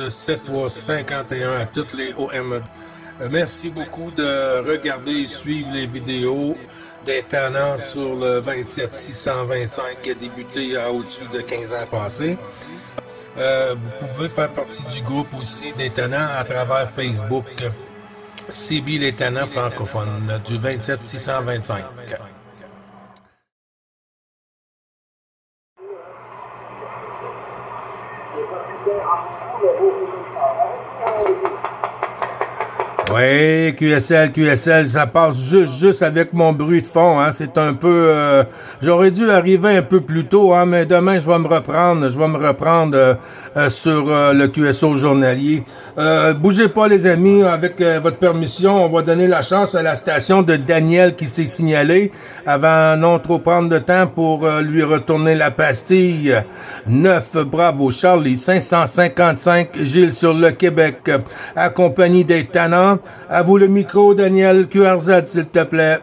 7351 à toutes les OM. Merci beaucoup de regarder et suivre les vidéos des tannants sur le 27625 qui a débuté au-dessus de 15 ans passés. Vous pouvez faire partie du groupe aussi des tannants à travers Facebook. CB les tannants francophones du 27625. Oui, QSL, ça passe juste avec mon bruit de fond, hein. C'est un peu, j'aurais dû arriver un peu plus tôt, hein, mais demain je vais me reprendre sur le QSO journalier. Bougez pas les amis, avec votre permission, on va donner la chance à la station de Daniel qui s'est signalé avant non trop prendre de temps pour lui retourner la pastille. 9, bravo Charlie, 555, Gilles sur le Québec, accompagné des tannants. À vous le micro, Daniel QRZ, s'il te plaît.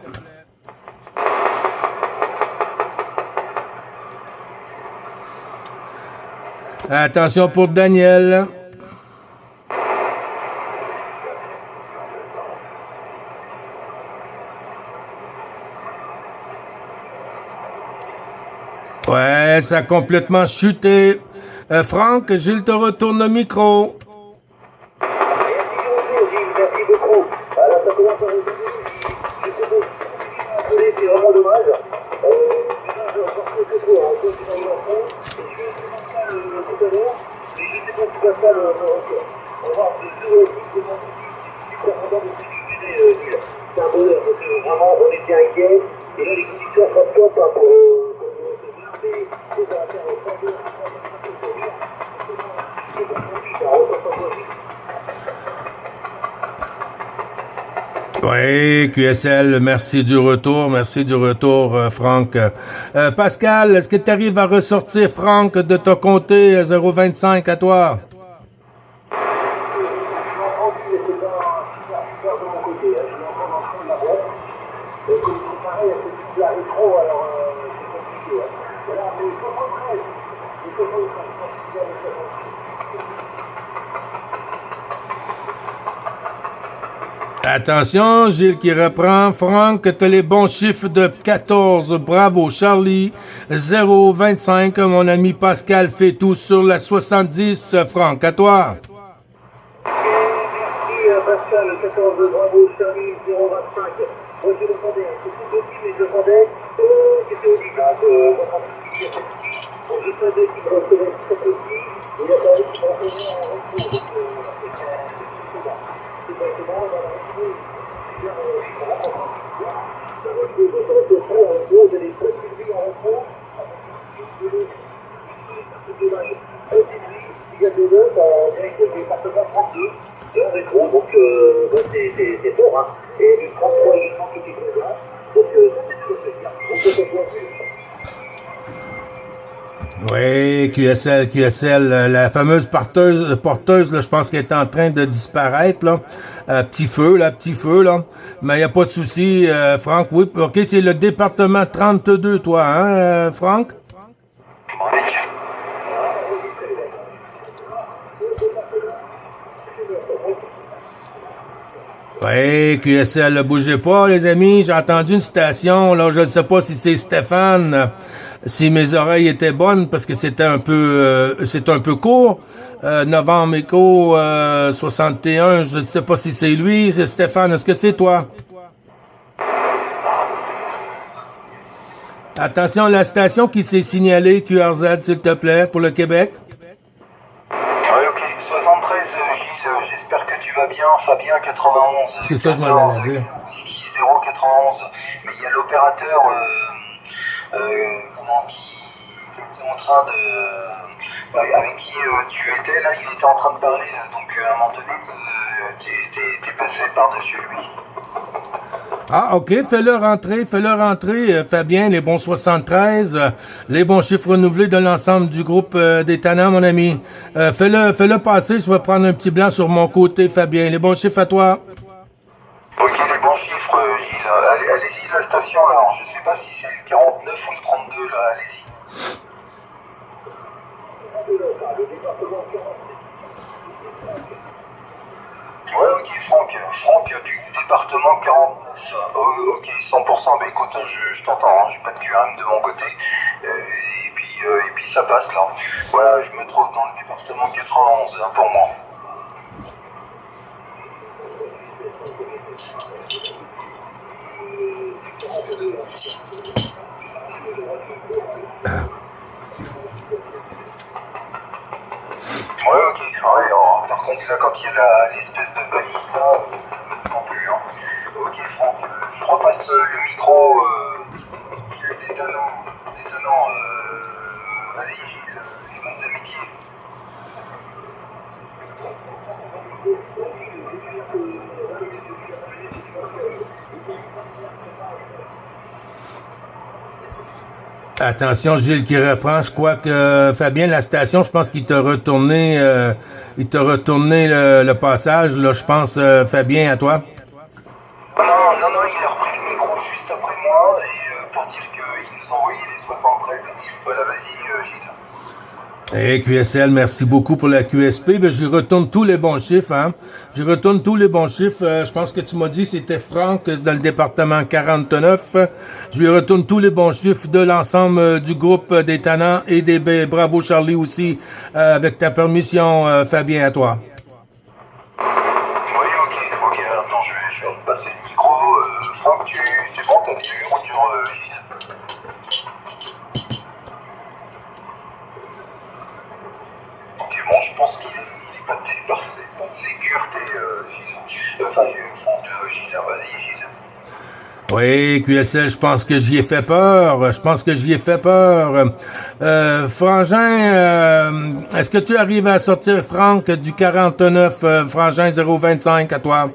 Attention pour Daniel. Ouais, ça a complètement chuté. Franck, Gilles te retourne le micro. C'est vraiment dommage. C'est un bonheur, parce que vraiment on était inquiets, et là les conditions sont top pour Oui, QSL, merci du retour, Franck. Pascal, est-ce que tu arrives à ressortir, Franck, de ton côté 025 à toi? Attention, Gilles qui reprend. Franck, tu as les bons chiffres de 14. Bravo, Charlie. 0,25. Mon ami Pascal fait tout sur la 70. Franck, à toi. Merci Pascal, 14. Bravo, Charlie. 0,25. Moi, je demandais, c'est tout petit, mais je demandais, c'était au je savais qu'il me recevait très petit. Il a fallu qu'il me recevait en retour. C'est fort, hein. Et les 33 éléments qui étaient présents, donc ça c'est toujours Oui, QSL, la fameuse porteuse là, je pense qu'elle est en train de disparaître, là. Petit feu, là. Mais il n'y a pas de souci, Franck. Oui, ok, c'est le département 32, toi, hein, Franck? Oui, QSL, ne bougez pas, les amis. J'ai entendu une station, là, je ne sais pas si c'est Stéphane, si mes oreilles étaient bonnes, parce que c'est un peu court. Novembre Éco 61, je ne sais pas si c'est lui, c'est Stéphane, est-ce que c'est toi? Attention, la station qui s'est signalée, QRZ, s'il te plaît, pour le Québec. Oui, ok, 73, Gilles, j'espère que tu vas bien, Fabien 91. C'est ça, je m'en allais dire. 091, mais il y a l'opérateur qui est en train de... avec qui tu étais, là, il était en train de parler, donc à un moment donné, t'es passé par-dessus lui. Ah, ok, fais-le rentrer, Fabien, les bons 73, les bons chiffres renouvelés de l'ensemble du groupe des tannants, mon ami. Fais-le passer, je vais prendre un petit blanc sur mon côté, Fabien. Les bons chiffres à toi. Ok, les bons chiffres, Gilles. Allez-y, la station, alors, je sais pas si c'est le 49 ou le 32, là, allez-y. Ok, 100%, bah écoute, je t'entends, hein, j'ai pas de QRM de mon côté, et puis ça passe là. Voilà, je me trouve dans le département 91 hein, pour moi. Ouais, ok, ouais, alors, par contre, là, quand il y a l'espèce de balise là, non plus, hein. Ok, Franck, je repasse le micro, détonnant, vas-y, Gilles, les bonnes amitiés. Attention, Gilles qui reprend. Je crois que Fabien, la station, je pense qu'il t'a retourné, le passage. Là, je pense, Fabien, à toi. Non, il a repris le micro juste après moi et pour dire qu'il nous envoyait les 73. Voilà, vas-y, Gilles. Et QSL, merci beaucoup pour la QSP. Ben, je retourne tous les bons chiffres, hein. Je retourne tous les bons chiffres. Je pense que tu m'as dit c'était Franck dans le département 49. Je lui retourne tous les bons chiffres de l'ensemble du groupe des Tannants et des Bravo Charlie aussi, avec ta permission, Fabien, à toi. Oui, ok, attends, je vais repasser le micro. Franck, c'est bon, t'as des numéros sur Gilles? Ok, bon, je pense qu'il est passé par sécurité, Gilles. Enfin, Franck, Gilles, vas-y, Gilles. Oui, QSL, je pense que j'y ai fait peur. Frangin, est-ce que tu arrives à sortir Franck du 49, Frangin 025 à toi?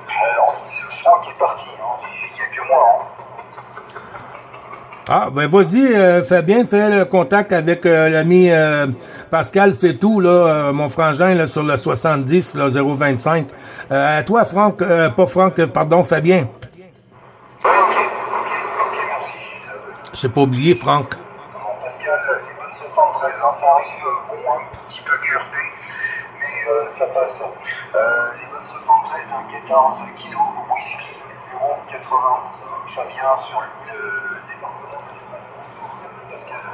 Alors, Franck est parti, hein. Il n'y a que moi. Hein. Ah, ben vas-y, Fabien, fais le contact avec l'ami Pascal Fétou, là, mon frangin là, sur le 70, là, 025. À toi, Franck, pas Franck, pardon, Fabien. Ok, merci. Je n'ai pas oublié, Franck. Pascal, c'est bonne 73, hein, ça arrive, bon, un petit peu cureté, mais ça passe. Les bonnes 73, un 14 kg whisky, 0,80, Fabien sur le département de Pascal.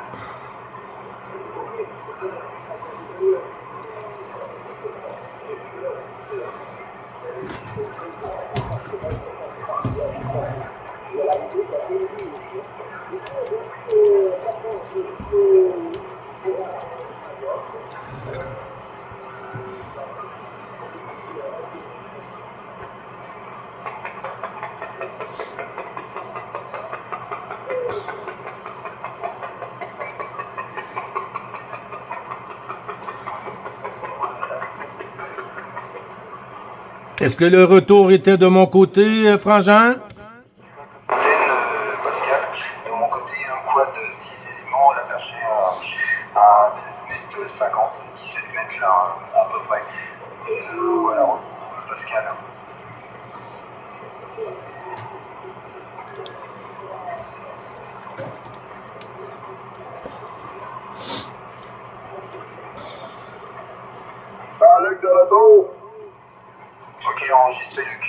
Est-ce que le retour était de mon côté, Frangin? Pascal, de mon côté, un quad 6 éléments, la perché à 17 mètres 50, 17 mètres là, à peu près. Voilà, Pascal. Luc de retour. Ok, enregistré, Luc.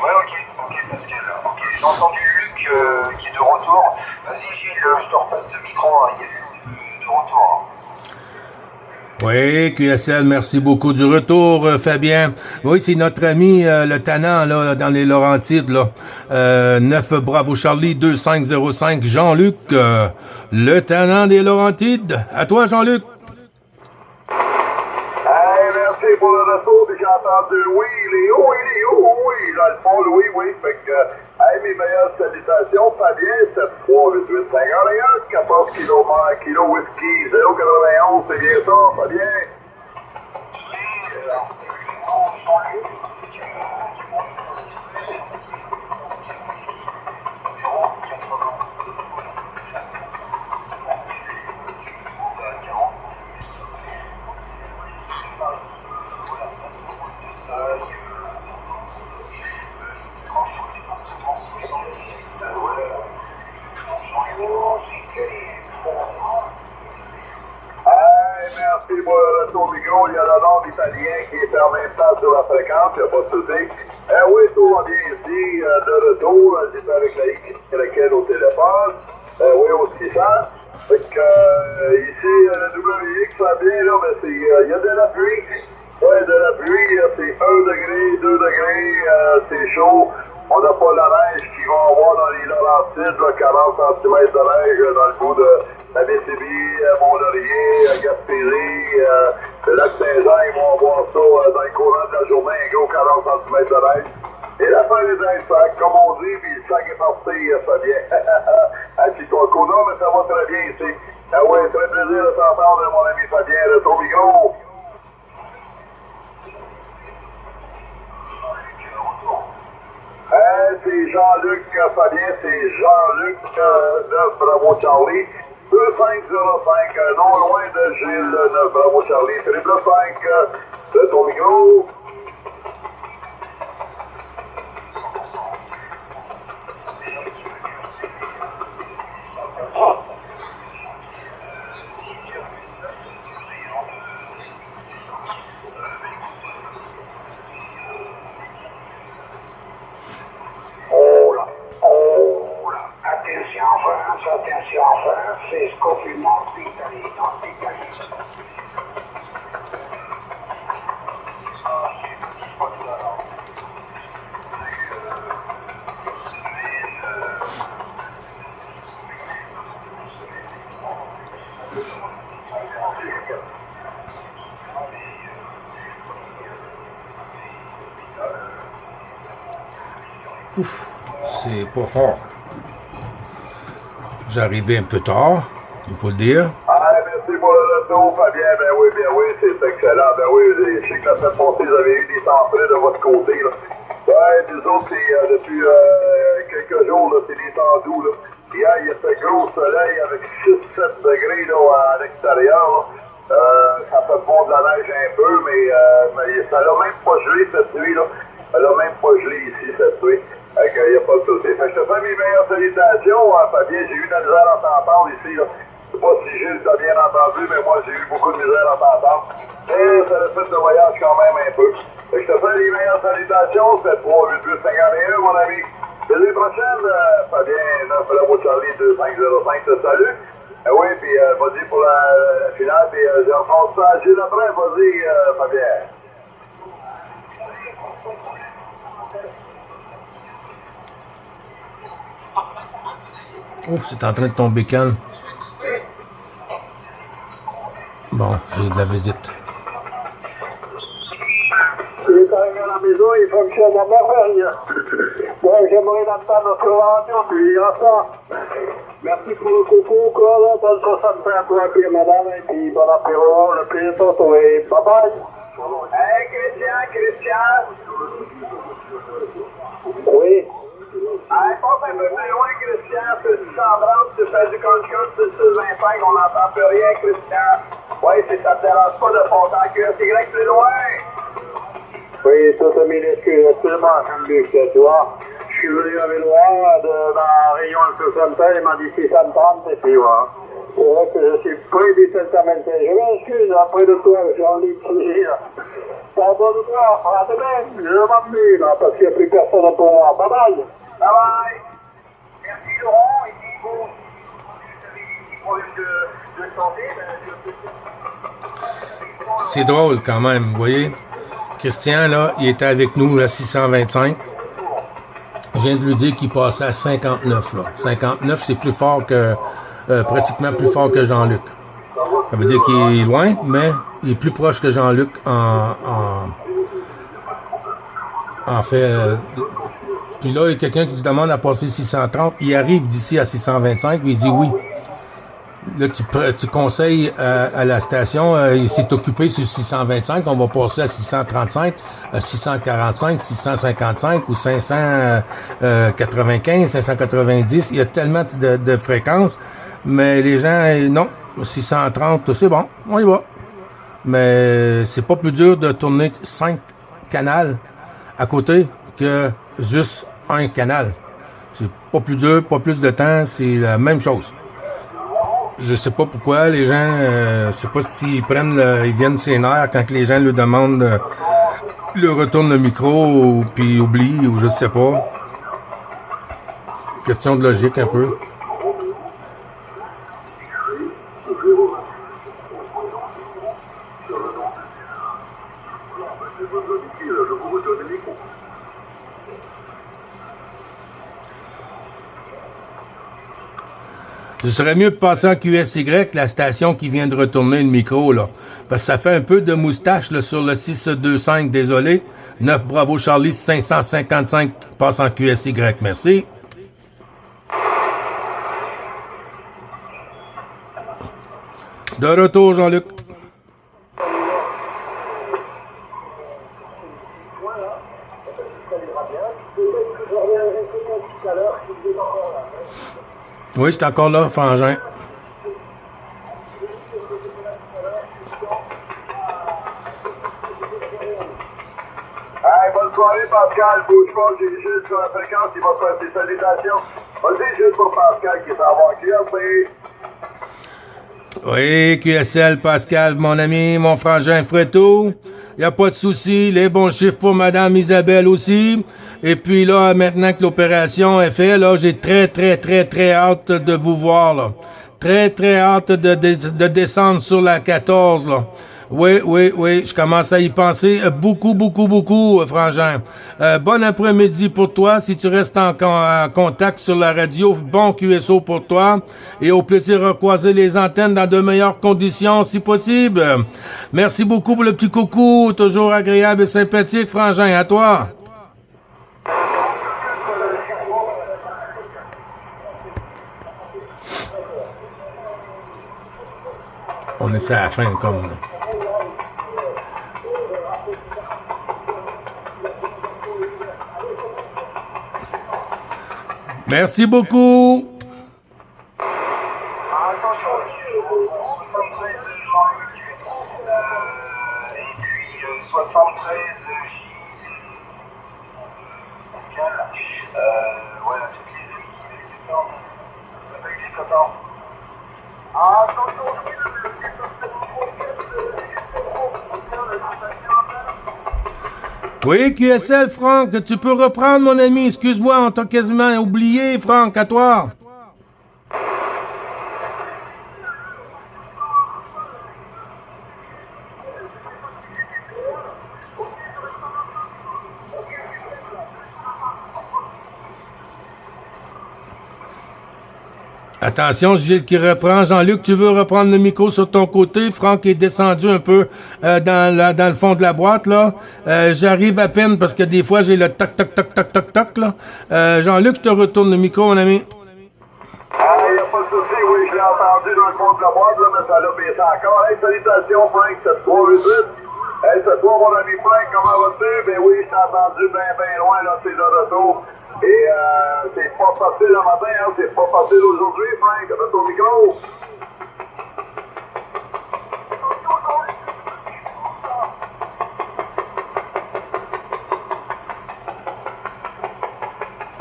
Ouais, ok, Pascal. Ok, j'ai entendu Luc qui est de retour. Vas-y, Gilles, je te repasse le micro, hein. Il y a Luc de retour. Hein. Oui, QSL, merci beaucoup du retour, Fabien. Oui, c'est notre ami le Tannant là, dans les Laurentides, là. 9 Bravo Charlie 2505, Jean-Luc, le Tannant des Laurentides. À toi, Jean-Luc. Hey, merci pour le retour, puis j'ai entendu oui, dans le fond, oui, fait que, hey, mes meilleures salutations, Fabien, 738851, 14 kg whisky, 0,91, c'est bien ça, Fabien? Oui, alors, Jean-Luc, merci pour le retour micro. Il y a le nom italien qui est en même temps sur la fréquence, il n'y a pas de souci. Oui, tout va bien ici, de retour. J'étais avec la X laquelle au téléphone. Oui, aussi ça. Fait que ici, le WX va bien, là, mais il y a de la pluie. Oui, de la pluie, c'est 1 degré, 2 degrés, c'est chaud. On n'a pas la neige qu'ils vont avoir dans les Laurentides, là, 40 cm de neige dans le bout de Abitibi, Mont-Laurier, Gaspésie, le lac Saint-Jean, ils vont avoir ça dans le courant de la journée, un gros 40 cm de neige. Et la fin des sacs, comme on dit, puis le sac est parti, ça vient. Ah, c'est ton coup, non, mais ça va très bien ici. Ah ouais, très plaisir de t'entendre, mon ami Fabien, retour micro. C'est Jean-Luc Fabien, c'est Jean-Luc de Bravo Charlie. 2505, non loin de Gilles de Bravo Charlie. 555 de ton micro. Attention, c'est scopriment d'Italie dans l'Italie. Ouf, c'est pas fort. J'arrivais un peu tard, il faut le dire. Merci pour le retour, Fabien. Ben oui, c'est excellent. Ben oui, je sais que la semaine passée, vous avez eu des temps frais de votre côté. Là. Ouais, nous autres, c'est depuis quelques jours, là, c'est des temps doux. Là. Hier, il y a ce gros soleil avec 6-7 degrés là, à l'extérieur. Ça fait bon de la neige un peu, mais ça l'a même pas gelé cette nuit. Là. Ça l'a même pas gelé ici cette nuit. Il n'y a pas de souci. Fait que je te fais mes meilleures salutations, Fabien. J'ai eu de la misère à t'entendre ici. Là. Je sais pas si Gilles t'a bien entendu, mais moi, j'ai eu beaucoup de misère à t'entendre. Et ça a fait de voyage quand même un peu. Fait que je te fais les meilleures salutations. C'est 38851, mon ami. L'année prochaine, Fabien, Bravo Charlie 2505 te salue. Oui, puis vas-y pour la finale, puis je repasse ça à Gilles après. Vas-y, Fabien. Ouf, c'est en train de tomber calme. Bon, j'ai de la visite. Il est arrivé à la maison, il fonctionne à merveille. Bon, j'aimerais l'entendre notre radio, puis ça. Merci pour le coucou, quoi, là, bonne 65 à toi, puis madame, et puis bon apéro, le plaisir de te retrouver. Bye bye. Hey, Christian. Oui. Hey, passe un peu plus loin, Christian. C'est 630, tu fais du country, c'est 625, on n'entend plus rien, Christian. Oui, si ça te dérange pas de monter en QSY plus loin. Oui, toutes mes excuses, absolument, Jean-Luc, tu vois. Je suis venu à Véloire, dans la réunion de 60, il m'a dit 630, et puis voilà. C'est vrai que je suis près du 725. Je m'excuse auprès de toi, Jean-Luc, pardonne-moi, à demain, je m'ennuie, là, parce qu'il n'y a plus personne pour moi. Bye bye. Bye bye. Merci, Laurent. Et puis, bon, si vous avez des problèmes de santé, C'est drôle quand même, vous voyez. Christian, là, il était avec nous à 625. Je viens de lui dire qu'il passait à 59, là. 59, c'est plus fort que... pratiquement plus fort que Jean-Luc. Ça veut dire qu'il est loin, mais il est plus proche que Jean-Luc en fait. Puis là, il y a quelqu'un qui lui demande à passer 630. Il arrive d'ici à 625, puis il dit oui. Là, tu conseilles à la station, il s'est occupé sur 625, on va passer à 635, 645, 655 ou 595, 590. Il y a tellement de fréquences, mais les gens, non, 630, c'est bon, on y va. Mais c'est pas plus dur de tourner 5 canals à côté que juste un canal. C'est pas plus dur, pas plus de temps, c'est la même chose. Je sais pas pourquoi les gens, je sais pas s'ils ils viennent ses nerfs quand les gens lui demandent, lui retournent le micro ou puis oublient ou je sais pas. Question de logique un peu. Ce serait mieux de passer en QSY, la station qui vient de retourner le micro, là. Parce que ça fait un peu de moustache là, sur le 625, désolé. 9 Bravo Charlie 555 passe en QSY. Merci. De retour, Jean-Luc. Oui, je suis encore là, Frangin. Hey, bonne soirée, Pascal. Bouge pas, j'ai Gilles sur la fréquence, il va faire des salutations. Vas-y, Gilles pour Pascal qui est en voir QSL. Oui, QSL, Pascal, mon ami, mon frangin Freto. Y a pas de souci. Les bons chiffres pour Madame Isabelle aussi. Et puis là, maintenant que l'opération est faite, là, j'ai très hâte de vous voir, là. Très hâte de descendre sur la 14, là. Oui, je commence à y penser beaucoup, frangin. Bon après-midi pour toi. Si tu restes en contact sur la radio, bon QSO pour toi. Et au plaisir de croiser les antennes dans de meilleures conditions, si possible. Merci beaucoup pour le petit coucou. Toujours agréable et sympathique, frangin. À toi. On est à la fin, comme... Merci beaucoup. Attention, 73 et puis 73 voilà, toutes les équipes avec les 14. Attention, Oui, QSL, Franck, tu peux reprendre, mon ami. Excuse-moi, on t'a quasiment oublié, Franck, à toi. Attention, Gilles qui reprend. Jean-Luc, tu veux reprendre le micro sur ton côté? Franck est descendu un peu dans le fond de la boîte, là. J'arrive à peine parce que des fois, j'ai le toc, là. Jean-Luc, je te retourne le micro, mon ami. Ah, il n'y a pas de souci, oui, je l'ai entendu dans le fond de la boîte, là, mais ça l'a baissé encore. Hey, salutations, Frank, c'est 3-8. Hey, c'est toi, mon ami Frank, comment vas-tu? Ben oui, je t'ai entendu bien loin, là, c'est de retour. Et c'est pas facile le matin, hein, c'est pas facile aujourd'hui, Frank, avec ton micro.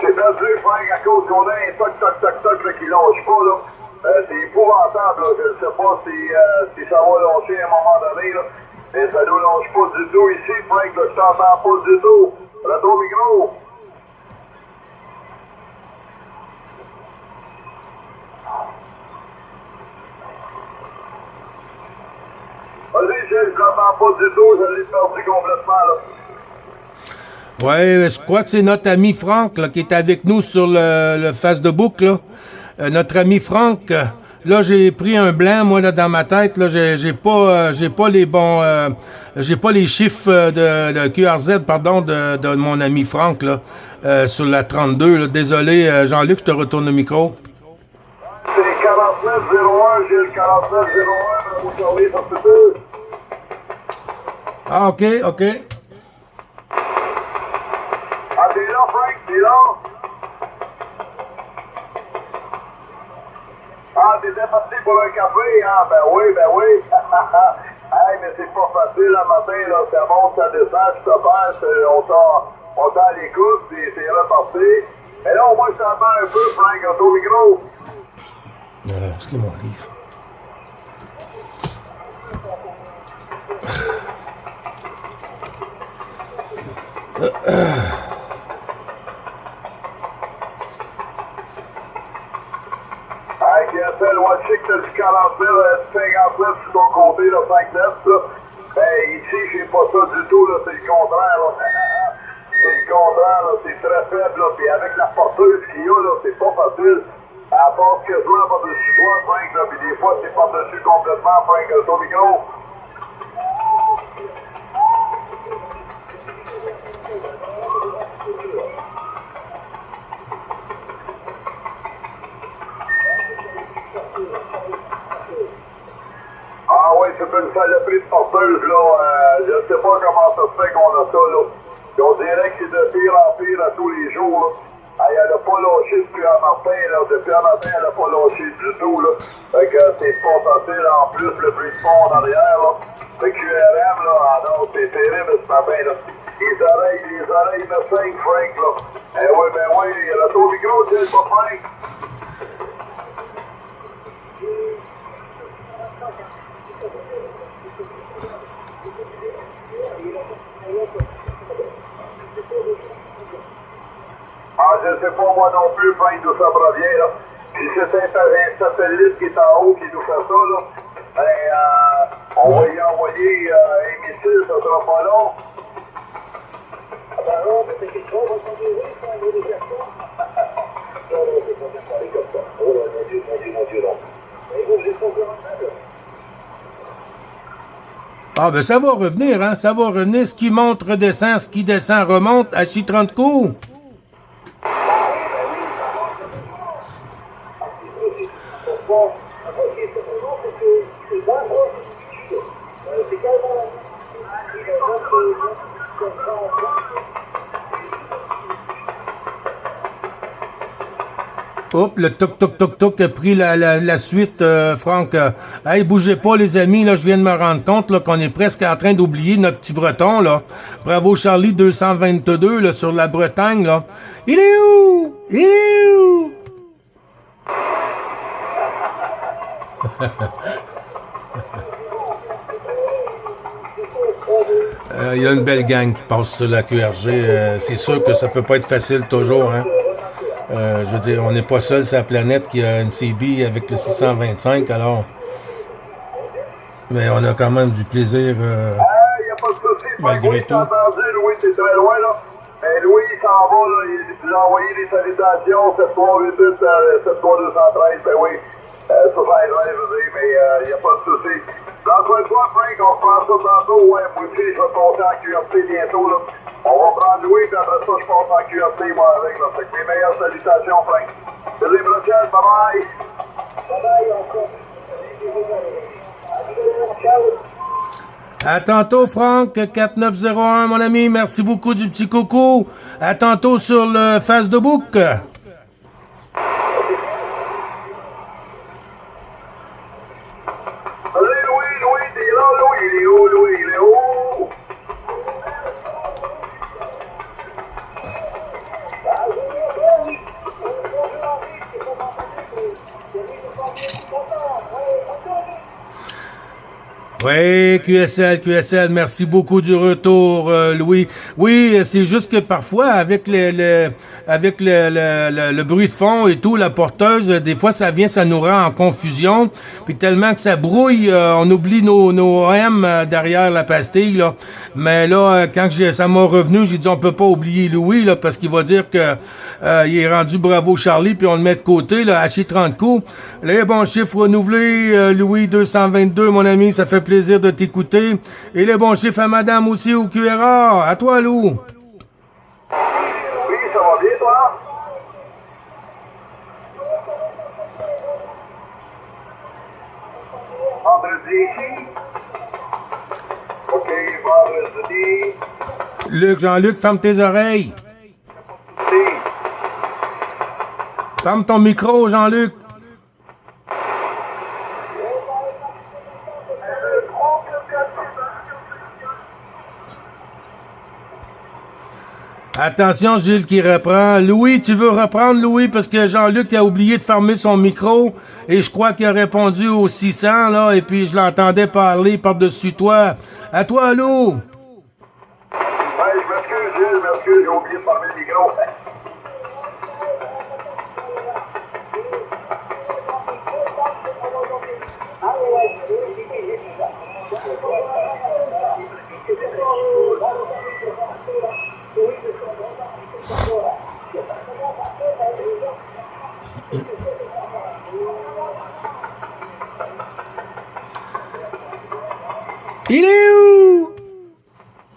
C'est perdu, Frank, à cause qu'on a un toc là, qui lâche pas, là. C'est épouvantable, là. Je ne sais pas si ça va lâcher à un moment donné, là. Mais ça ne nous lâche pas du tout ici, Frank, là, je t'entends pas du tout. Retour micro. Vas-y, je t'entends pas du tout, je l'ai perdu complètement, là. Ouais, je crois que c'est notre ami Franck là, qui est avec nous sur le Facebook, là. Notre ami Franck. Là, j'ai pris un blanc, moi, là, dans ma tête. Là, j'ai pas les bons, j'ai pas les chiffres de QRZ, pardon, de mon ami Franck, là, sur la 32. Là. Désolé, Jean-Luc, je te retourne le micro. C'est 49-01, Gilles, 49-01, vous savez, ça peut être. Ah, OK. Ah, t'es là, Frank, t'es là? Ah, t'étais parti pour un café, hein? Ben oui. Hey, mais c'est pas facile le matin, là. Ça monte, ça descend, je te passe, on t'a à l'écoute, c'est reparti. Mais là, au moins, je t'entends un peu, Frank, au micro. C'est mon livre. Hey, QSL, ouais, je sais que t'as du 40 000, 50 000 sur ton côté, là, 5 9, là. Ben, ici, j'ai pas ça du tout, là, c'est le contraire, là. C'est le contraire, là, c'est très faible, là. Puis avec la porteuse qu'il y a, là, c'est pas facile. Elle passe quasiment par-dessus toi, Frank, là, puis des fois, c'est par-dessus complètement, Frank, ton micro. Ah oui, c'est une saloperie de porteuse, là. Je sais pas comment ça se fait qu'on a ça, là. Puis on dirait que c'est de pire en pire à tous les jours, là. Elle a pas lâché depuis un matin, là. Depuis un matin, elle a pas lâché du tout, là. Fait que c'est pas facile, en plus, le bruit de fond en arrière, là. Fait que QRM, là, ah non, c'est terrible ce matin, là. Les oreilles me saignent, Frank, là. Eh oui, ben oui, il y a le micro, c'est pas Frank. Ah, je sais pas moi non plus, Frank, d'où ça provient, là. Si c'est un satellite qui est en haut qui nous fait ça, là, ben, on va y envoyer un missile, ça sera pas long. Ah ben non, mais c'est quelque chose, on va s'en ça, on va les faire ça. Non, non, c'est pas bien parler comme ça. Oh là, mon Dieu, non. Mais vous, j'ai pas encore un peu, là. Ah, ben ça va revenir, hein, ça va revenir. Ce qui monte, redescend, ce qui descend, remonte à chi 30 coups. Hop, le toc a pris la suite, Franck. Hey, bougez pas, les amis, là, je viens de me rendre compte là, qu'on est presque en train d'oublier notre petit breton, là. Bravo Charlie 222, là, sur la Bretagne, là. Il est où? Il est où? Il y a une belle gang qui passe sur la QRG. C'est sûr que ça peut pas être facile toujours, hein. Je veux dire, on n'est pas seul sur la planète qui a une CB avec le 625, alors... Mais on a quand même du plaisir, Y a pas de souci, malgré Louis, tout. t'as entendu, Louis, c'est très loin, là. Mais Louis, il s'en va, là, il a envoyé des salutations, 7388, 73213, ben oui. Ça fait loin, je veux dire, mais y a pas de souci. Prends soin de toi, Frank, on se prend ça tantôt, ouais, moi aussi, je vais monter en QRT bientôt, là. On va prendre Louis, puis après ça, je passe en QRT, moi, avec, là. Fait que mes meilleures salutations, Frank. À la prochaine, bye-bye. Bye-bye, encore. Ciao. À tantôt, Franck, 4901, mon ami. Merci beaucoup du petit coucou. À tantôt sur le Facebook. Salut, Louis, t'es là, Louis, il est où, Louis, il est où? Oui, QSL, merci beaucoup du retour, Louis. Oui, c'est juste que parfois, avec le bruit de fond et tout, la porteuse, des fois, ça nous rend en confusion. Puis tellement que ça brouille, on oublie nos M derrière la pastille, là. Mais là, quand ça m'a revenu, j'ai dit, on peut pas oublier Louis, là, parce qu'il va dire que il est rendu bravo Charlie, puis on le met de côté, là, haché 30 coups. Les bons chiffres renouvelés, Louis 222, mon ami, ça fait plaisir de t'écouter. Et les bons chiffres à madame aussi au QRA. À toi, Lou. Oui, ça va bien, toi? Vendredi. OK, vendredi. Jean-Luc, ferme tes oreilles. Si. Ferme ton micro, Jean-Luc. Attention, Gilles qui reprend. Louis, tu veux reprendre, Louis, parce que Jean-Luc a oublié de fermer son micro et je crois qu'il a répondu au 600, là, et puis je l'entendais parler par-dessus toi. À toi, Lou. Ouais, je m'excuse, Gilles, merci j'ai oublié de fermer le micro. Il est où?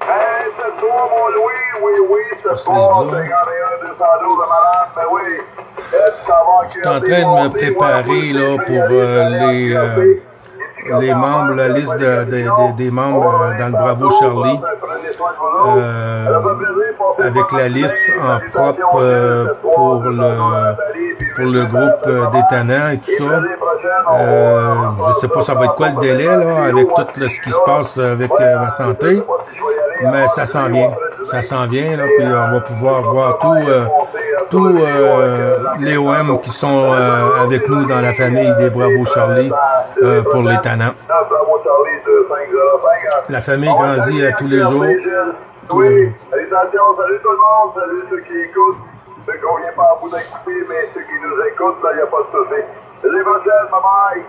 Hey, ce soir, mon Louis, oui, ce soir, 51 212 de malade, ben oui. Je suis en train de me préparer là, pour les membres, la liste des membres dans le Bravo Charlie, avec la liste en propre pour le groupe des tannants et tout ça. Je sais pas ça va être quoi le délai là, avec tout ce qui se passe avec ma santé, mais ça s'en vient. Ça s'en vient, là, puis on va pouvoir voir tous les OM qui sont avec nous dans la famille des Bravo Charlie pour les tannants. La famille grandit tous les jours. Oui, salutations, salut tout le monde, salut ceux qui écoutent, ceux qu'on vient pas à bout d'écouter, mais ceux qui nous écoutent, il n'y a pas de souci. Les prochaines, bye bye!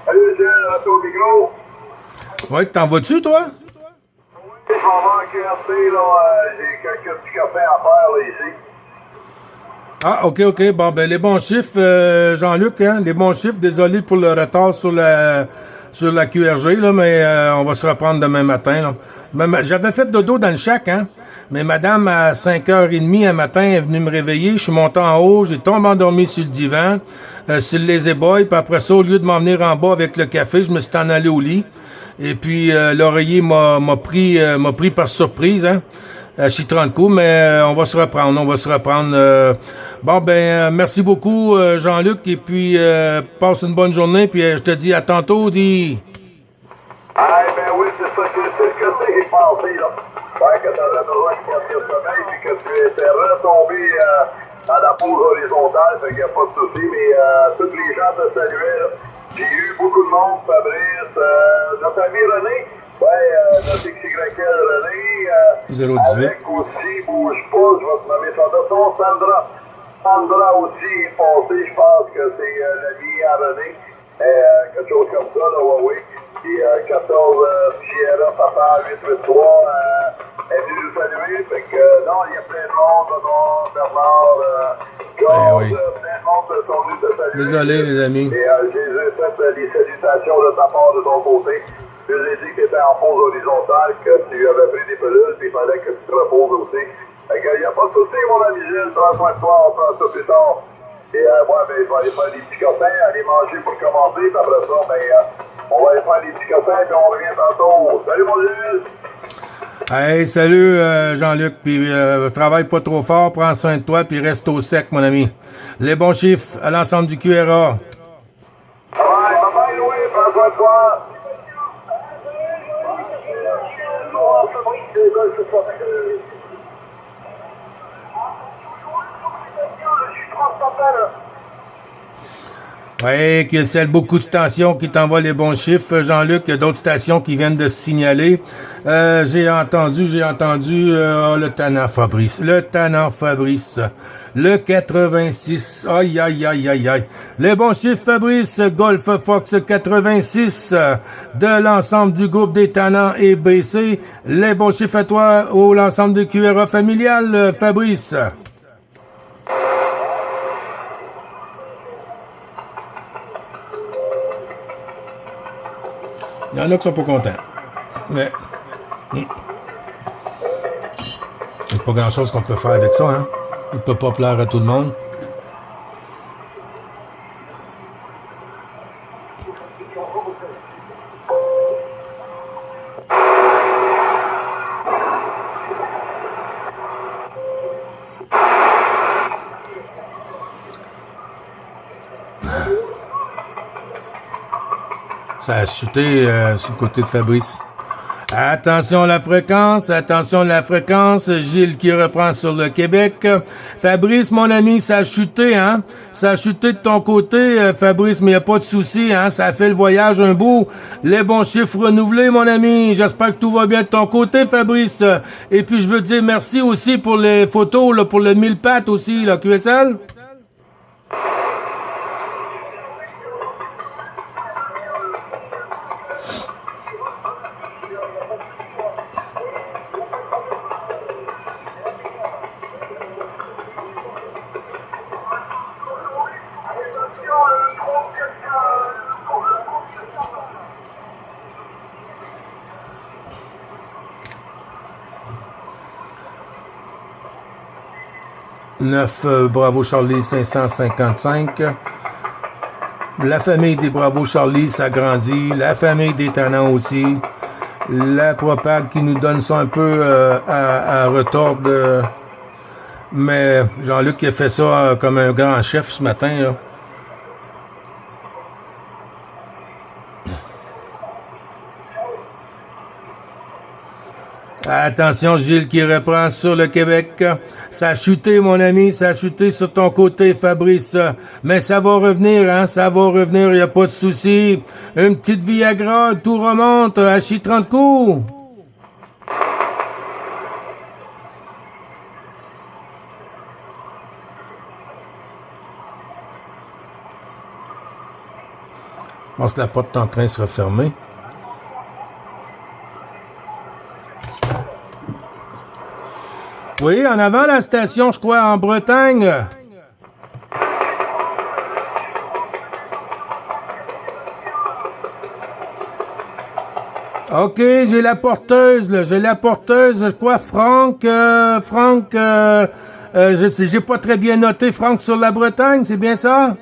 Salut Gilles, reste au micro. Ouais, t'en vas-tu, toi? Je m'en vais en QRC, là, j'ai quelques petits cafés à faire, là, ici. Ah, ok. Bon, ben, les bons chiffres, Jean-Luc, hein, les bons chiffres. Désolé pour le retard sur la QRG, là, mais on va se reprendre demain matin, là. J'avais fait dodo dans le shack, hein. Mais madame, à 5h30 un matin, est venue me réveiller. Je suis monté en haut, j'ai tombé endormi sur le divan, sur le lazy boy. Puis après ça, au lieu de m'en venir en bas avec le café, je me suis en allé au lit. Et puis, l'oreiller m'a pris par surprise, hein. Je suis 30 coups, mais on va se reprendre. Bon, ben, merci beaucoup, Jean-Luc, et puis passe une bonne journée, puis je te dis à tantôt, dis. Ah, ben oui, c'est ça que c'est qui est passé, là. Ouais, que t'avais besoin de casser le sommeil, puis que tu étais retombé à la pause horizontale, fait qu'il n'y a pas de souci, mais tous les gens te saluaient, là. J'ai eu beaucoup de monde, Fabrice, notre ami René, notre XYL René, 018. avec aussi, bouge pas, je vais te nommer son nom, Sandra. Sandra aussi est passée, je pense que c'est l'ami à René, quelque chose comme ça, là, oui. Puis 14 Sierra, Papa 883, est venu nous saluer, fait que non, il y a plein de monde, non, Bernard, Georges, oui. plein de monde sont venus te saluer. Désolé, les amis. Et j'ai fait des salutations de ta part de ton côté. Je lui ai dit que tu étais en pause horizontale, que tu avais pris des pilules, puis il fallait que tu te reposes aussi. Fait que, y a pas de souci, mon ami Gilles, prends soin de toi, on fera ça plus tard. Et moi, ben, je vais aller faire des petits copains, aller manger pour commencer, puis après ça, ben, on va aller faire des petits copains, puis on revient tantôt. Salut, mon Gilles! Hey, salut, Jean-Luc, puis travaille pas trop fort, prends soin de toi, puis reste au sec, mon ami. Les bons chiffres à l'ensemble du QRA. Bye, Louis, prends soin de toi! Oui, QSL, beaucoup de stations qui t'envoient les bons chiffres, Jean-Luc. Il y a d'autres stations qui viennent de se signaler. J'ai entendu le tannant Fabrice. Le 86. Aïe. Les bons chiffres, Fabrice. Golf Fox 86 de l'ensemble du groupe des tannants et BC. Les bons chiffres à toi ou l'ensemble du QRA familial, Fabrice. Il y en a qui sont pas contents. Mais il n'y a pas grand-chose qu'on peut faire avec ça, hein. Il ne peut pas plaire à tout le monde. Ça a chuté sur le côté de Fabrice. Attention la fréquence, Gilles qui reprend sur le Québec. Fabrice, mon ami, ça a chuté, hein? Ça a chuté de ton côté, Fabrice, mais il n'y a pas de souci, hein? Ça a fait le voyage un bout. Les bons chiffres renouvelés, mon ami. J'espère que tout va bien de ton côté, Fabrice. Et puis, je veux dire merci aussi pour les photos, là, pour le 1000 pattes aussi, là, QSL. Bravo Charlie 555. La famille des Bravo Charlie s'agrandit. La famille des Tannants aussi. La Propag qui nous donne ça un peu à retordre. Mais Jean-Luc qui a fait ça comme un grand chef ce matin, là. Attention, Gilles qui reprend sur le Québec. Ça a chuté, mon ami, ça a chuté sur ton côté, Fabrice. Mais ça va revenir, hein, ça va revenir, il n'y a pas de souci. Une petite Viagra, tout remonte, à 30 coups. Je pense que la porte est en train de se refermer. Oui, en avant la station, je crois, en Bretagne. OK, j'ai la porteuse, là. J'ai la porteuse, quoi, Franck, j'ai pas très bien noté Franck sur la Bretagne, c'est bien ça?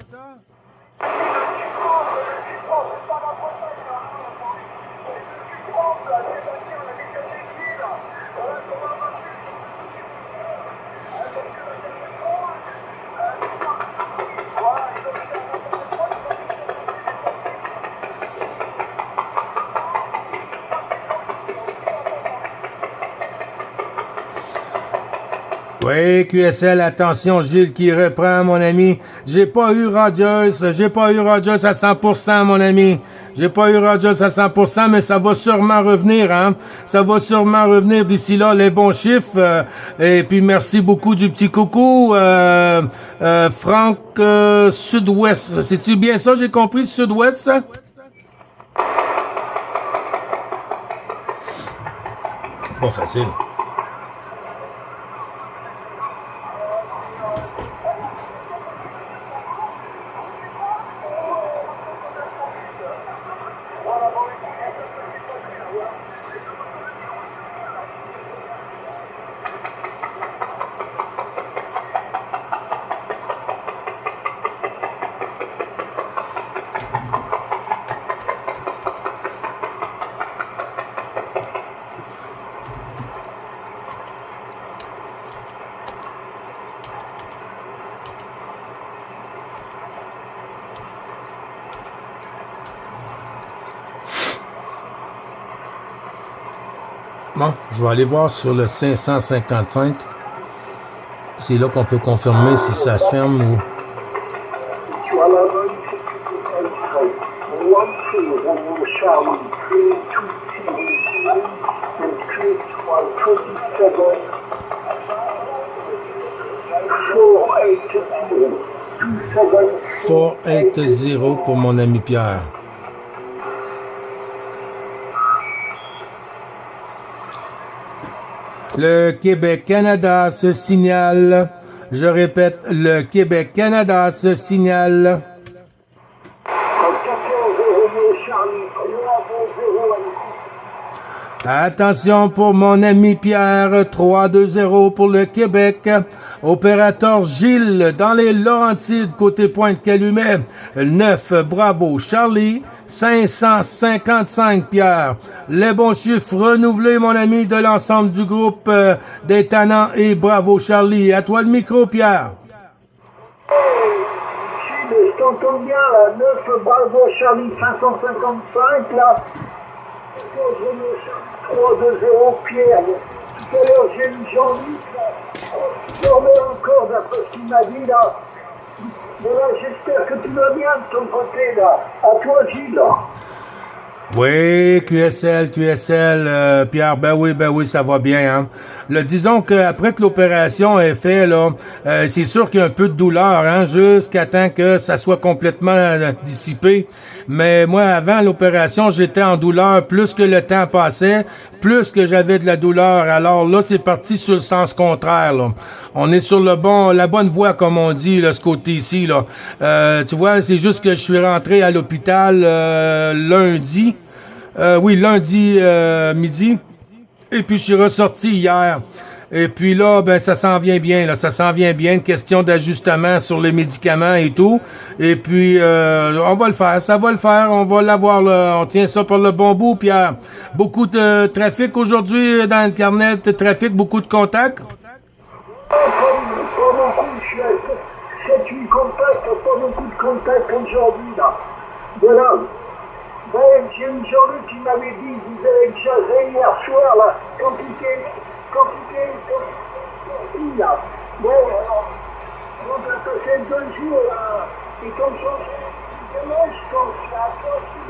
Oui, QSL, attention, Gilles qui reprend, mon ami. J'ai pas eu Rogers à 100%, mon ami. J'ai pas eu Rogers à 100%, mais ça va sûrement revenir, hein. Ça va sûrement revenir d'ici là, les bons chiffres. Et puis, merci beaucoup du petit coucou. Franck, Sud-Ouest. C'est-tu bien ça, j'ai compris, Sud-Ouest, ça? Pas facile. Bon, je vais aller voir sur le 555. C'est là qu'on peut confirmer si ça se ferme ou... $480 pour mon ami Pierre. Le Québec-Canada se signale. Je répète, le Québec-Canada se signale. Attention pour mon ami Pierre, 3-2-0 pour le Québec. Opérateur Gilles dans les Laurentides, côté Pointe-Calumet. 9, bravo Charlie. 555, Pierre. Les bons chiffres renouvelés, mon ami, de l'ensemble du groupe des Tannants et bravo, Charlie. À toi le micro, Pierre. Je t'entends bien, là. 9, bravo, Charlie, 555, là. Je me sens 3-2-0, Pierre. Tout à l'heure, j'ai eu Jean-Luc, là. Je dormais encore d'après ce qu'il m'a dit, là. Voilà, j'espère que tout va bien de ton côté, là. À toi, Gilles, là. Oui, QSL, Pierre, ben oui, ça va bien, hein. Là, disons qu'après que l'opération est faite, là, c'est sûr qu'il y a un peu de douleur, hein, jusqu'à temps que ça soit complètement dissipé. Mais moi, avant l'opération, j'étais en douleur. Plus que le temps passait, plus que j'avais de la douleur. Alors là, c'est parti sur le sens contraire, là. On est sur la bonne voie, comme on dit, là, ce côté-ci, là. Tu vois, c'est juste que je suis rentré à l'hôpital lundi. Lundi midi. Et puis je suis ressorti hier. Et puis là, ben ça s'en vient bien, là, ça s'en vient bien. Une question d'ajustement sur les médicaments et tout. Et puis on va le faire, ça va le faire, on va l'avoir, là. On tient ça par le bon bout, Pierre. Beaucoup de trafic aujourd'hui dans le carnet de trafic, beaucoup de contacts. Pas beaucoup, je suis à 7-8 contacts, pas beaucoup de contacts aujourd'hui, là. Voilà. Ben, j'ai une Jean-Luc qui m'avait dit, vous avez jasé hier soir, là, compliqué, là. Bon, alors, on a passé 2 jours, là, et comme ça, demain, je pense, là, toi aussi.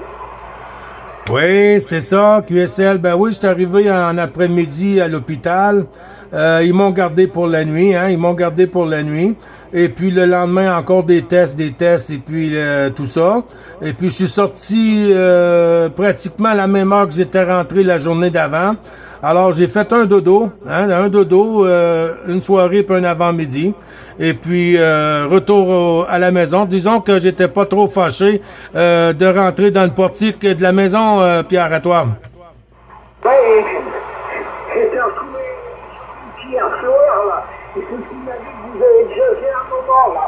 Oui, c'est ça, QSL. Ben oui, je suis arrivé en après-midi à l'hôpital. Ils m'ont gardé pour la nuit, hein. Ils m'ont gardé pour la nuit. Et puis le lendemain, encore des tests, et puis tout ça. Et puis je suis sorti pratiquement à la même heure que j'étais rentré la journée d'avant. Alors j'ai fait un dodo, une soirée puis un avant-midi. Et puis retour à la maison. Disons que j'étais pas trop fâché de rentrer dans le portique de la maison, Pierre, à toi. Ben, j'étais retrouvé hier soir, là. Et c'est ce qu'il m'a dit que vous avez jasé un moment, là.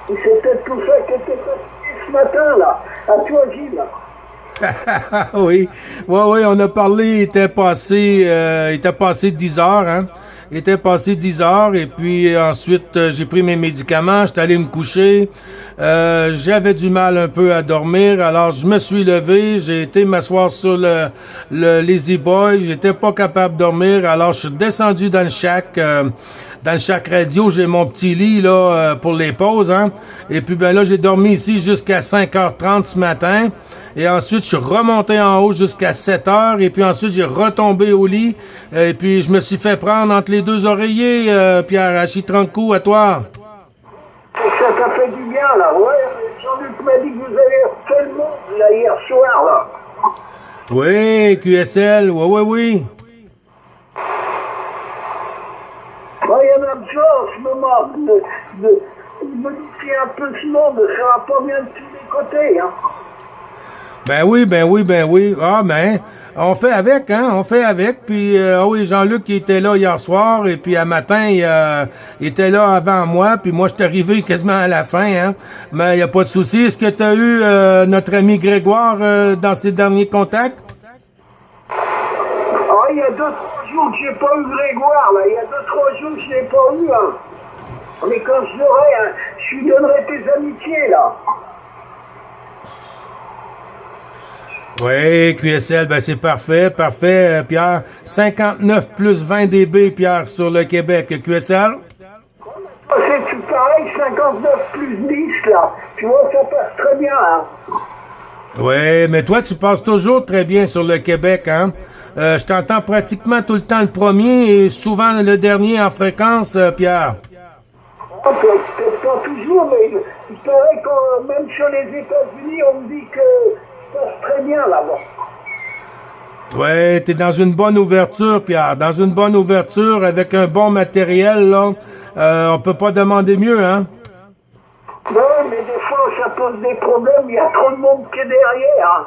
Et c'est peut-être tout ça qui était fatigué ce matin, là. À toi, Gilles, là. Oui, on a parlé, il était passé 10 heures, hein. Il était passé 10 heures et puis ensuite j'ai pris mes médicaments, j'étais allé me coucher. J'avais du mal un peu à dormir, alors je me suis levé, j'ai été m'asseoir sur le Lazy Boy, j'étais pas capable de dormir, alors je suis descendu dans le shack. Dans le shack radio, j'ai mon petit lit là pour les pauses, hein. Et puis ben là, j'ai dormi ici jusqu'à 5h30 ce matin. Et ensuite, je suis remonté en haut jusqu'à 7h. Et puis ensuite, j'ai retombé au lit. Et puis, je me suis fait prendre entre les deux oreillers, Pierre Achitranco, à toi. Ça t'a fait du bien, là, ouais. Jean-Luc m'a dit que vous avez refait le monde, là, hier soir, là. Oui, QSL, oui. Il y en a besoin en ce moment de modifier un peu ce monde, ça va pas bien de tous les côtés, hein. Ben oui. Ah, ben, on fait avec, hein, Puis, oui, Jean-Luc, il était là hier soir, et puis à matin, il était là avant moi, puis moi, je suis arrivé quasiment à la fin, hein. Mais il n'y a pas de souci. Est-ce que tu as eu notre ami Grégoire dans ses derniers contacts? Ah, il y a 2-3 jours que j'ai pas eu Grégoire, là. Il y a 2-3 jours que je l'ai pas eu, hein. Mais quand je l'aurai, hein, je lui donnerai tes amitiés, là. Oui, QSL, ben c'est parfait, Pierre. 59 plus 20 dB, Pierre, sur le Québec. QSL? C'est tout pareil, 59 plus 10, là. Tu vois, ça passe très bien, hein. Oui, mais toi, tu passes toujours très bien sur le Québec, hein? Je t'entends pratiquement tout le temps le premier et souvent le dernier en fréquence, Pierre. Peut-être pas toujours, mais il paraît que même sur les États-Unis, on me dit que ça passe très bien là-bas. Ouais, t'es dans une bonne ouverture, Pierre. Dans une bonne ouverture, avec un bon matériel, là. On peut pas demander mieux, hein? Non, mais des fois, ça pose des problèmes. Il y a trop de monde qui est derrière, hein.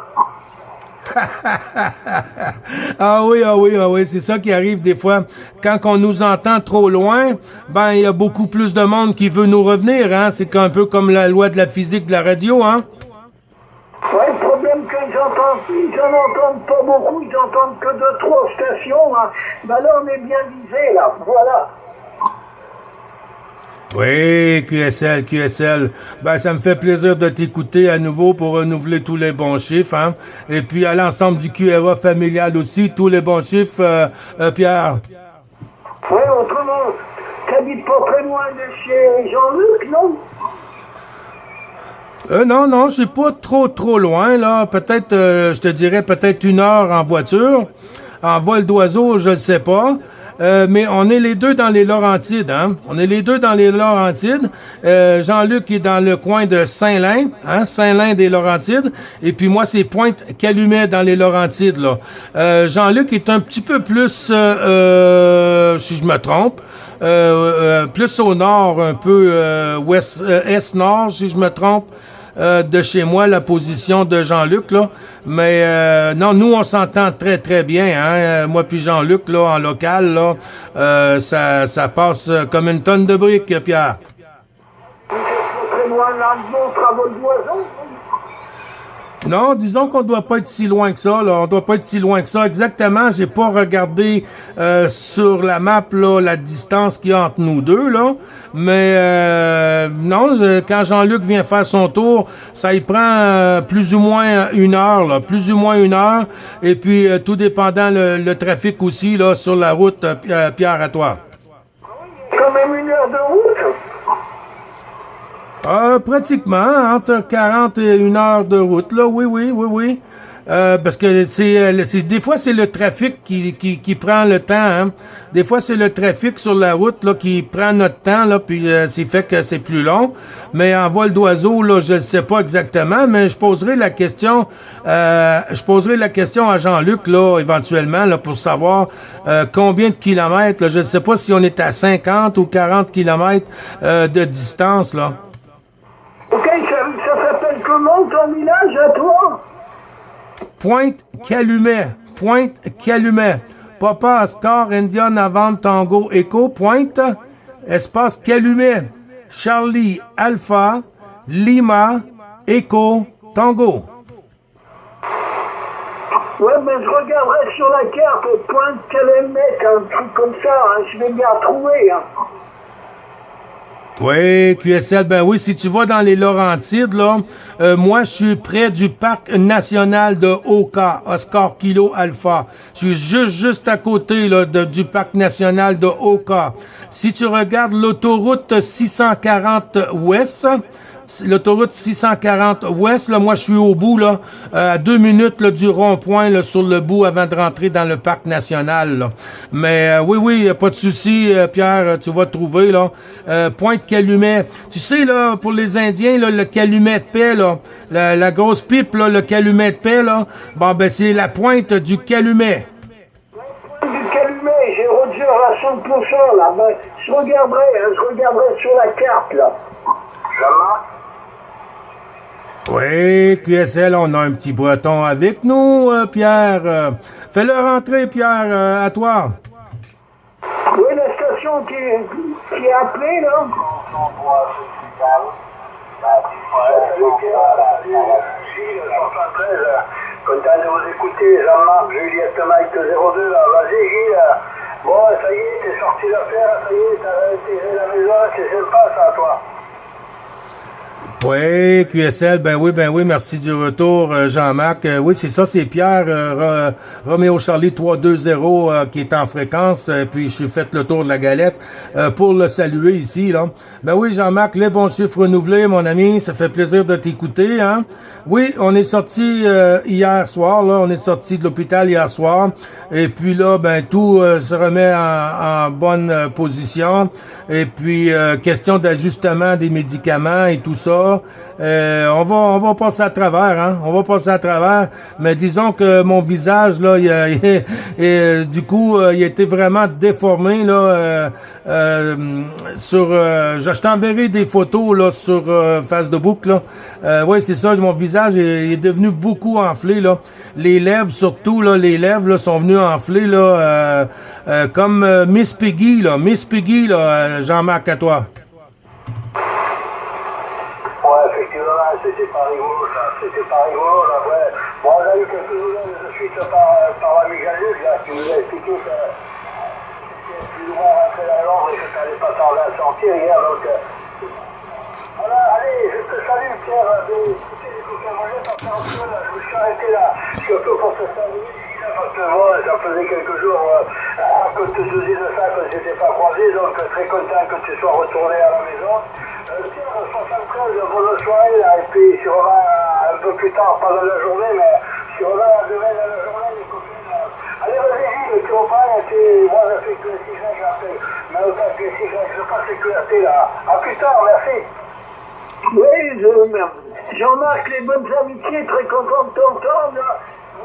Ah oui, c'est ça qui arrive des fois. Quand on nous entend trop loin, ben, il y a beaucoup plus de monde qui veut nous revenir, hein. C'est un peu comme la loi de la physique de la radio, hein. Ouais, le problème qu'ils entendent, ils en entendent pas beaucoup, ils entendent que 2-3 stations, hein. Ben là, on est bien visé, là. Voilà. Oui, QSL, QSL. Ben, ça me fait plaisir de t'écouter à nouveau pour renouveler tous les bons chiffres, hein. Et puis à l'ensemble du QRA familial aussi, tous les bons chiffres, Pierre. Oui, autrement, t'habites pas très loin de chez Jean-Luc, non? Non, je suis pas trop loin, là. Peut-être, je te dirais peut-être 1 heure en voiture. En vol d'oiseau, je ne sais pas. Mais on est les deux dans les Laurentides, hein. On est les deux dans les Laurentides. Jean-Luc est dans le coin de Saint-Lin, hein, Saint-Lin des Laurentides. Et puis moi, c'est Pointe-Calumet dans les Laurentides, là. Jean-Luc est un petit peu plus, si je me trompe, plus au nord, un peu est-nord, si je me trompe. De chez moi, la position de Jean-Luc, là. Mais non, nous, on s'entend très bien, hein. Moi puis Jean-Luc, là, en local, là, ça passe comme une tonne de briques, Pierre. Vous êtes pas très loin l'un de l'autre à vol d'oiseau? Non, disons qu'on doit pas être si loin que ça, là. On doit pas être si loin que ça. Exactement, j'ai pas regardé sur la map, là, la distance qu'il y a entre nous deux, là. Mais non, quand Jean-Luc vient faire son tour, ça y prend plus ou moins 1 heure, là. Plus ou moins 1 heure. Et puis, tout dépendant le trafic aussi, là, sur la route, Pierre, à toi. Quand même 1 heure de route? Pratiquement, entre 40 et 1 heure de route, là, oui. Parce que des fois, c'est le trafic qui prend le temps, hein. Des fois, c'est le trafic sur la route, là, qui prend notre temps, là, puis c'est fait que c'est plus long. Mais en vol d'oiseau, là, je ne sais pas exactement, mais je poserai la question à Jean-Luc, là, éventuellement, là, pour savoir combien de kilomètres, là. Je ne sais pas si on est à 50 ou 40 kilomètres de distance, là. Ok, ça s'appelle comment ton village à toi? Pointe-Calumet. Pointe-Calumet. Papa, Oscar, Indian, Avant, Tango, Echo, Pointe, espace Calumet. Charlie, Alpha, Lima, Echo, Tango. Ouais, mais je regarderai sur la carte Pointe-Calumet, un truc comme ça, hein, je vais bien trouver, hein. Oui, QSL, ben oui, si tu vas dans les Laurentides, là, moi, je suis près du parc national de Oka, Oscar Kilo Alpha. Je suis juste à côté, là, du parc national de Oka. Si tu regardes l'autoroute 640 Ouest, l'autoroute 640 Ouest, là, moi, je suis au bout, là, à 2 minutes, là, du rond-point, là, sur le bout avant de rentrer dans le parc national, là. Mais, oui, pas de souci, Pierre, tu vas trouver, là. Pointe-Calumet. Tu sais, là, pour les Indiens, là, le calumet de paix, là, la grosse pipe, là, le calumet de paix, là, bon, ben, c'est la pointe du Calumet. Du Calumet, j'ai Roger à 100%, là, ben, je regarderai sur la carte, là. Jean-Marc? Oui, QSL, on a un petit breton avec nous, Pierre. Fais-le rentrer, Pierre, à toi. Oui, la station qui est appelée, là. Salut Pierre, salut Gilles, 173. Content de vous écouter, Jean-Marc, Juliette Mike 02, là. Vas-y Gilles. Bon, ça y est, t'es sorti d'affaires, ça y est, t'as intégré la maison, c'est sympa ça, toi. Oui, QSL, ben oui, merci du retour, Jean-Marc. Oui, c'est ça, c'est Pierre, Roméo Charlie 320 qui est en fréquence, puis je suis fait le tour de la galette pour le saluer ici, là. Ben oui, Jean-Marc, les bons chiffres renouvelés, mon ami, ça fait plaisir de t'écouter, hein. Oui, on est sorti hier soir, là, on est sorti de l'hôpital hier soir, et puis là, ben tout se remet en bonne position, et puis question d'ajustement des médicaments et tout ça. On va passer à travers, hein. On va passer à travers. Mais disons que mon visage, là, du coup, il a été vraiment déformé, là, je t'enverrai des photos, là, sur Facebook, là. Oui, c'est ça, mon visage est devenu beaucoup enflé, là. Les lèvres, surtout, là, sont venues enfler, là, comme Miss Piggy, là, Jean-Marc, à toi. Ouais, effectivement, c'était pas rigolo, là, ouais. Bon, on a eu quelques nouvelles de suite par l'ami Jean-Luc, là, qui nous a expliqué que plus ou moins rentré dans l'ordre et que ça n'allait pas tarder à sortir hier. Donc, voilà, allez, je te salue Pierre. Écoutez, j'ai tout fait manger, ça fait un peu là. Je me suis arrêté là, surtout pour ce samedi. Parce que moi, ça faisait quelques jours à cause de ce de ça que je n'étais pas croisé, donc très content que tu sois retourné à la maison. Pierre, 73, bonne soirée là, et puis je reviens un peu plus tard, pas dans la journée, mais je reviens demain dans la journée, les copines. Allez, vas-y, Gilles, tu reprends, et moi je fais que les cigarettes, après. Mais autant que les cigarettes, je passe les QRT là. À plus tard, merci. Oui, Jean-Marc, les bonnes amitiés, très content de t'entendre là.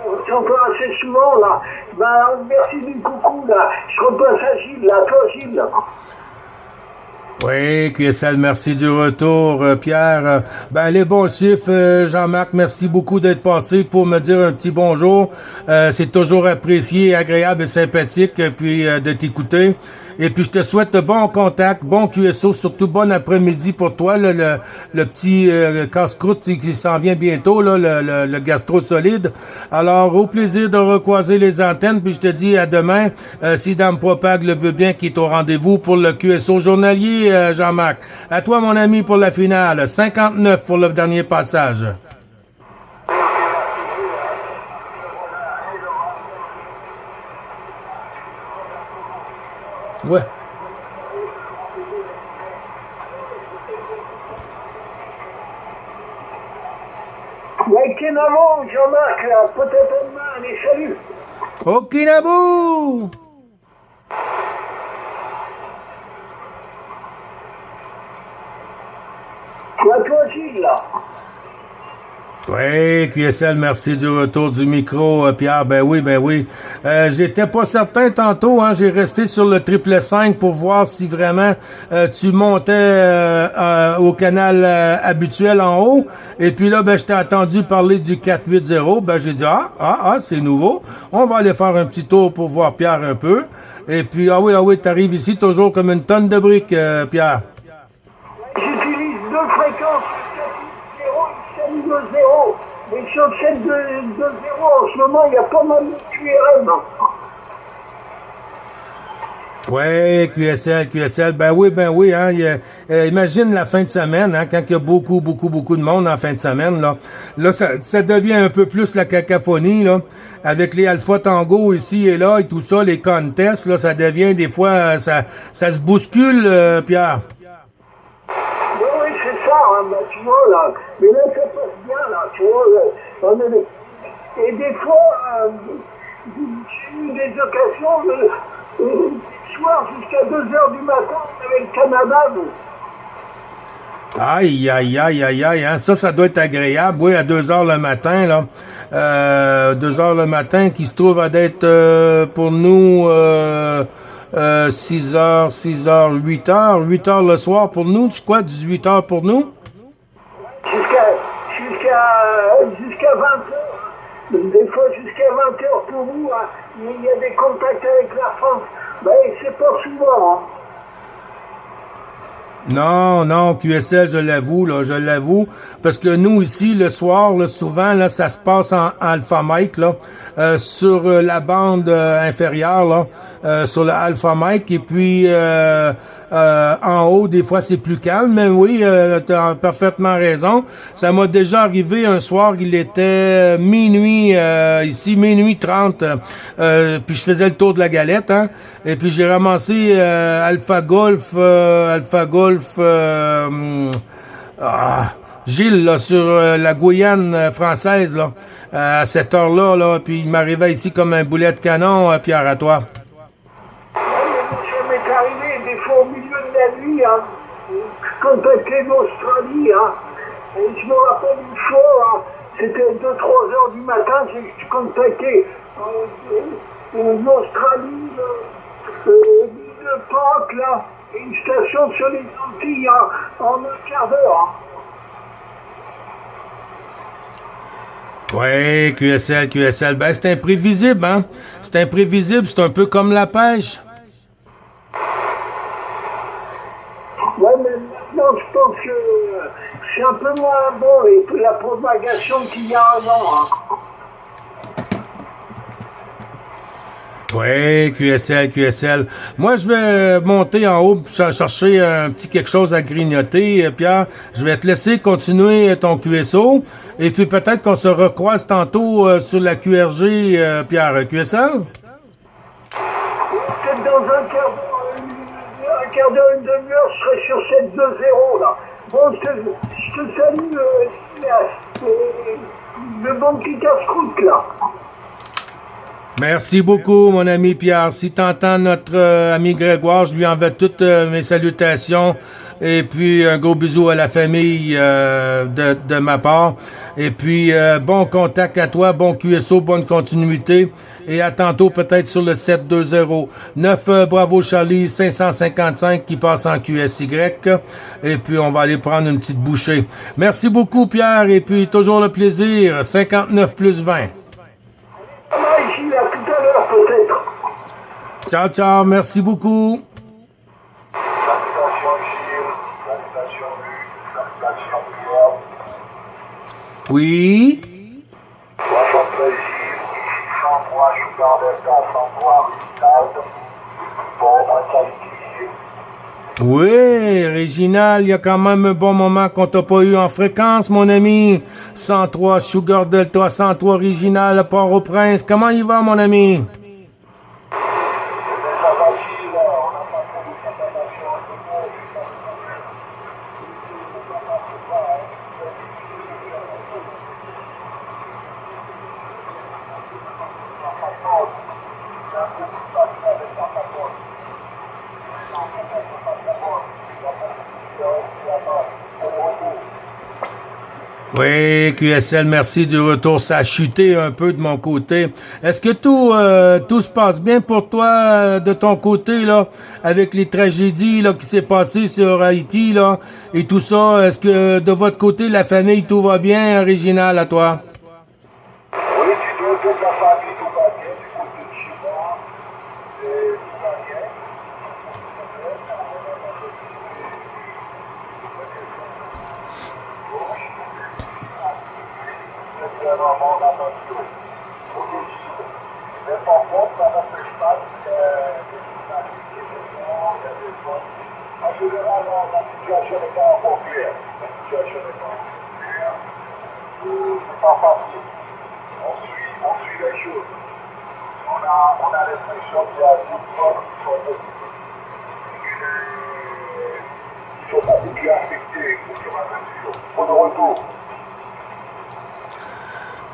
On s'entend assez souvent là. Ben, merci du coucou là. Je repasse à Gilles là, toi Gilles là. Oui, QSL, merci du retour, Pierre. Ben, les bons chiffres, Jean-Marc, merci beaucoup d'être passé pour me dire un petit bonjour. C'est toujours apprécié, agréable et sympathique, puis de t'écouter. Et puis, je te souhaite de bons contacts, bon QSO, surtout bon après-midi pour toi, là, le petit casse-croûte qui s'en vient bientôt, là, le gastro solide. Alors, au plaisir de recroiser les antennes, puis je te dis à demain, si Dame Propag le veut bien, qui est au rendez-vous pour le QSO journalier, Jean-Marc. À toi, mon ami, pour la finale. 59 pour le dernier passage. Ouais. Ouais, Kenavo, Jean-Marc, là, peut-être demain, allez, salut. Okinabu! À toi Gilles là. Oui, QSL, merci du retour du micro, Pierre. Ben oui. J'étais pas certain tantôt, hein. J'ai resté sur le 555 pour voir si vraiment tu montais au canal habituel en haut. Et puis là, ben, je t'ai entendu parler du 480. Ben, j'ai dit, c'est nouveau. On va aller faire un petit tour pour voir Pierre un peu. Et puis, ah oui, t'arrives ici toujours comme une tonne de briques, Pierre. J'utilise deux fréquences, 7.0 et 7.2.0. Mais sur 7.2.0, en ce moment, il y a pas mal de QRM. Ouais, QSL, ben oui, hein, imagine la fin de semaine, hein, quand il y a beaucoup de monde en fin de semaine, là, ça devient un peu plus la cacophonie, là, avec les Alpha Tango ici et là et tout ça, les contests, là, ça devient des fois, ça se bouscule, Pierre. Oui, c'est ça, hein, ben, tu vois, là, mais là, ça passe bien, là, tu vois, et des fois, j'ai eu des occasions soir jusqu'à 2h du matin avec le Canada. Aïe, hein, ça doit être agréable, oui, à 2h le matin, là. 2h le matin, qui se trouve à d'être pour nous 6h, 8h le soir pour nous, je crois, 18h pour nous. Jusqu'à 20h. Des fois jusqu'à 20h pour vous, hein. Il y a des contacts avec la France. Ben, c'est pas souvent, hein. Non, QSL, je l'avoue, parce que nous, ici, le soir, là, souvent, là, ça se passe en alpha mic, là, sur la bande inférieure, là, sur le alpha mic, et puis, en haut, des fois, c'est plus calme, mais oui, t'as parfaitement raison. Ça m'a déjà arrivé un soir, il était minuit, ici, minuit 30, puis je faisais le tour de la galette, hein, et puis j'ai ramassé Alpha Golf, Gilles, là, sur la Guyane française, là, à cette heure-là, là, puis il m'arrivait ici comme un boulet de canon, Pierre, à toi. Ça m'est arrivé des fois au milieu de la nuit, hein, contacter l'Australie, hein. Et je me rappelle une fois, hein, c'était 2-3 heures du matin, j'ai contacté l'Australie, l'île de Pâques, là, et une station sur les Antilles, hein, en un quart d'heure. Hein. Ouais, QSL, ben c'est imprévisible, hein. C'est imprévisible, c'est un peu comme la pêche. Ouais, mais maintenant, je pense que c'est un peu moins bon, et la propagation qu'il y a avant. Hein. Oui, QSL, QSL. Moi, je vais monter en haut pour chercher un petit quelque chose à grignoter. Pierre, je vais te laisser continuer ton QSO. Et puis peut-être qu'on se recroise tantôt sur la QRG, Pierre. QSL? Peut-être dans un quart d'heure, une demi-heure, je serai sur cette 2-0 là. Bon, je te salue, le bon petit casse-croûte là. Merci beaucoup, mon ami Pierre. Si t'entends notre ami Grégoire, je lui envoie toutes mes salutations. Et puis, un gros bisou à la famille de ma part. Et puis, bon contact à toi, bon QSO, bonne continuité. Et à tantôt, peut-être sur le 720. 9 Bravo Charlie 555 qui passe en QSY. Et puis, on va aller prendre une petite bouchée. Merci beaucoup, Pierre. Et puis, toujours le plaisir. 59 plus 20. Ici, à tout à l'heure peut-être. Ciao, ciao. Merci beaucoup. Salutations Gilles, salutations Luc, salutations Pierre. Oui. 73 Gilles, ici 103 Sugar Delta, 103 Rinald. Bon, un qualifié. Oui, Réginal, il y a quand même un bon moment qu'on t'a pas eu en fréquence, mon ami. 103 Sugar Delta, 103 Réginal, Port-au-Prince. Comment il va, mon ami? Ça va Gilles, on n'a pas trop de préparation à ce moment. Oui, QSL, merci du retour. Ça a chuté un peu de mon côté. Est-ce que tout se passe bien pour toi de ton côté, là, avec les tragédies là, qui s'est passées sur Haïti, là, et tout ça? Est-ce que de votre côté, la famille, tout va bien, Réginal, à toi? Oui, du côté de la famille, tout va bien. Du côté de chez moi, tout va bien. C'est vraiment la nature. Mais par contre, ça n'empêche pas qu'il y a des gens. En général, la situation n'est pas encore claire. La situation n'est pas encore claire. C'est pas facile. On suit les choses. On a l'impression qu'il y a d'autres gens qui sont beaucoup plus affectés pour le retour.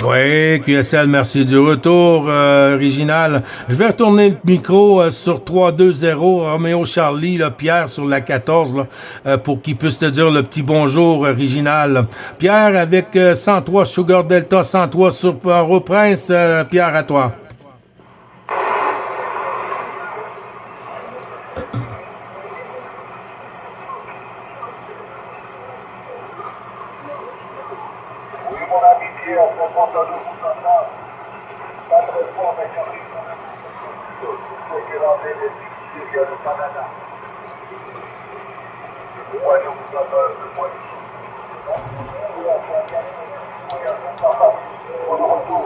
Oui, QSL, merci du retour, Original. Je vais retourner le micro sur 320 Roméo Charlie, là, Pierre sur la 14, là, pour qu'il puisse te dire le petit bonjour, Original. Pierre avec 103 Sugar Delta, 103 sur Port-au-Prince. Pierre, à toi. Oui, mon ami Pierre, c'est content de vous entendre. Pas très fort, mais quand il faut que l'on ait des petits vient du Canada. Moi, je vous entends un peu moins ici. On le retour.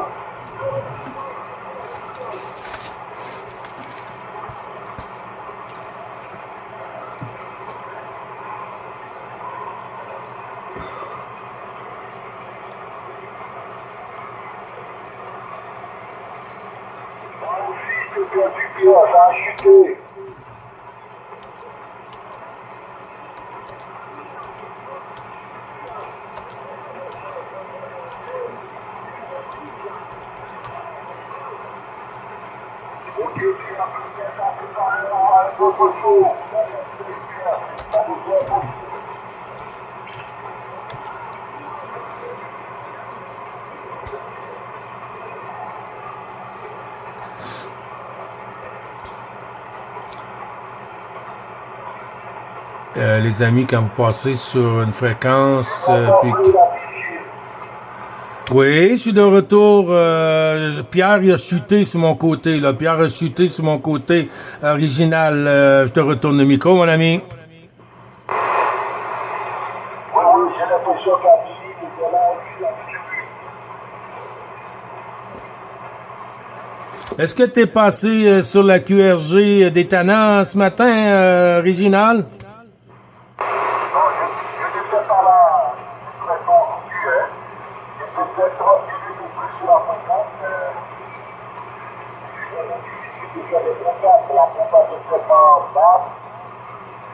Moi aussi, je suis perdu, Pierre, ça a chuté. Ok, Pierre, peut-être un peu un autre jour. Ça nous voit beaucoup. Les amis, quand vous passez sur une fréquence... puis... Oui, je suis de retour. Pierre, il a chuté sur mon côté. Là. Pierre a chuté sur mon côté original. Je te retourne le micro, mon ami. Oui, j'ai l'impression qu'à Billy, il est là, lui, là, Est-ce que tu es passé sur la QRG des Tannants ce matin, Réginal? Non, j'étais par la sous-traitance QS. J'étais peut-être un peu plus sur la fréquence, mais j'ai déjà des contacts pour la pompe de traitement bas.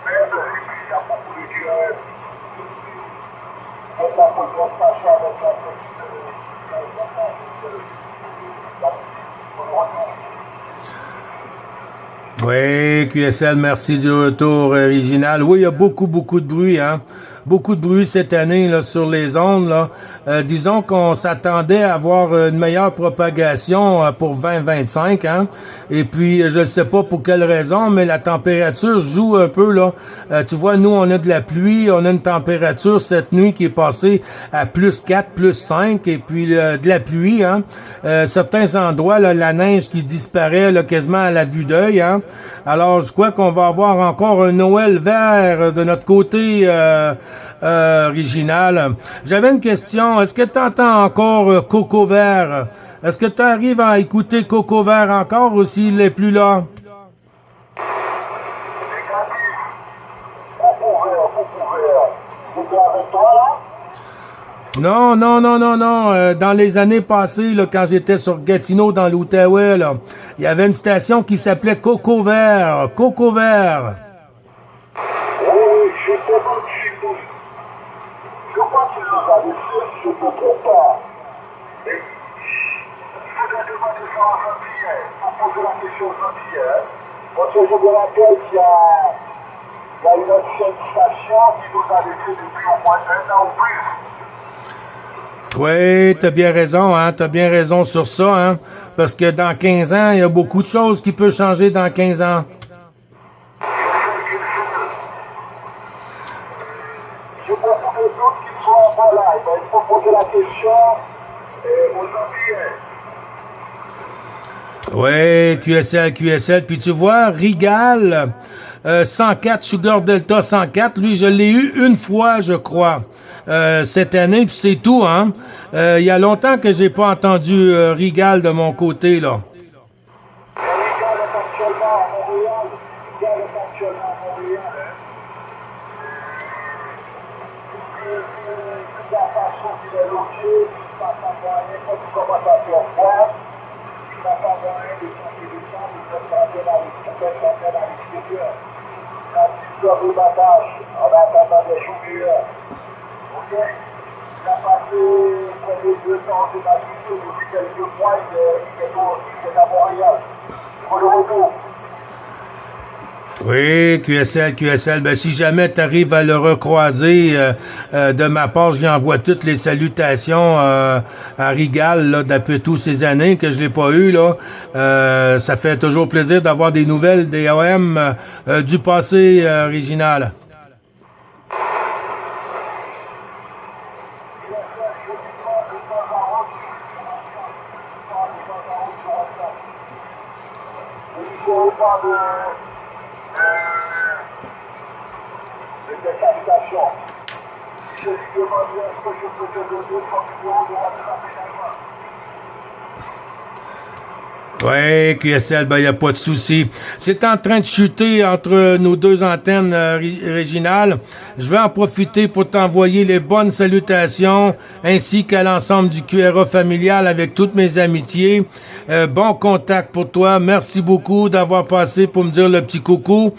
Mais il y a beaucoup de QS. Donc la fréquence s'achète avec la Oui, QSL, merci du retour original. Oui, il y a beaucoup de bruit, hein. Beaucoup de bruit cette année là sur les ondes là. Disons qu'on s'attendait à avoir une meilleure propagation pour 2025, hein. Et puis je ne sais pas pour quelle raison, mais la température joue un peu là. Tu vois, nous on a de la pluie, on a une température cette nuit qui est passée à +4, +5, et puis de la pluie, hein. Certains endroits là, la neige qui disparaît là, quasiment à la vue d'œil, hein. Alors je crois qu'on va avoir encore un Noël vert de notre côté. Original. J'avais une question. Est-ce que tu entends encore Coco Vert? Est-ce que tu arrives à écouter Coco Vert encore ou s'il n'est plus là? Non. Dans les années passées, là, quand j'étais sur Gatineau, dans l'Outaouais, là, il y avait une station qui s'appelait Coco Vert. Coco Vert. Oui, je crois qu'il nous a laissé, je ne peux pas. Il faudrait demander ça en janvier, pour poser la question en janvier. Parce que je me rappelle qu'il y a une ancienne station qui nous a laissé depuis au moins 1 an ou plus. Oui, t'as bien raison, hein. T'as bien raison sur ça, hein. Parce que dans 15 ans, il y a beaucoup de choses qui peuvent changer dans 15 ans. Je pense que les autres qui sont encore là, il faut poser la question aujourd'hui. Oui, QSL. Puis tu vois, Rigal, 104, Sugar Delta 104, lui, je l'ai eu une fois, je crois, cette année, puis c'est tout, hein. Il y a longtemps que j'ai pas entendu Rigal de mon côté, là. Rigal est actuellement à Montréal. La façon qu'il est logé, il va savoir rien quand il commence à faire froid, il va savoir rien de son téléphone, il peut prendre à l'extérieur. Quand il sort du battage, en attendant des jours meilleurs. Ok? Il a passé près de 2 ans de maturité depuis quelques mois, il est à Montréal. Pour le retour. Oui, QSL. Ben, si jamais tu arrives à le recroiser, de ma part, je lui envoie toutes les salutations à Rigal, là, d'après tous ces années que je l'ai pas eu, là. Ça fait toujours plaisir d'avoir des nouvelles des OM du passé original. Je lui demandais est-ce que je peux te donner son numéro de WhatsApp également. Oui, QSL, ben, y a pas de souci. C'est en train de chuter entre nos deux antennes régionales. Je vais en profiter pour t'envoyer les bonnes salutations, ainsi qu'à l'ensemble du QRA familial avec toutes mes amitiés. Bon contact pour toi. Merci beaucoup d'avoir passé pour me dire le petit coucou.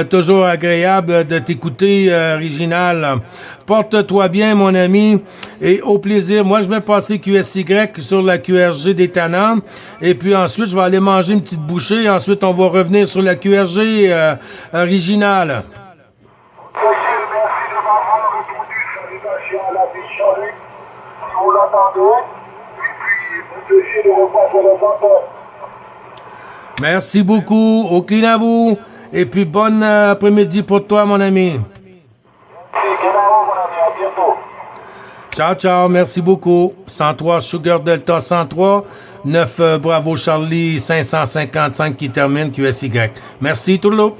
Toujours agréable de t'écouter, Original. Porte-toi bien, mon ami, et au plaisir. Moi, je vais passer QSY sur la QRG des Tannants, et puis ensuite, je vais aller manger une petite bouchée, ensuite, on va revenir sur la QRG originale. Merci de m'avoir répondu. Salutations à la ville Jean-Luc, si vous l'entendez, et puis vous essayez de repasser les antennes. Merci beaucoup, Okinawa, et puis bon après-midi pour toi, mon ami. Ciao, merci beaucoup. 103 Sugar Delta 103, 9 Bravo Charlie 555 qui termine QSY. Merci tout le monde.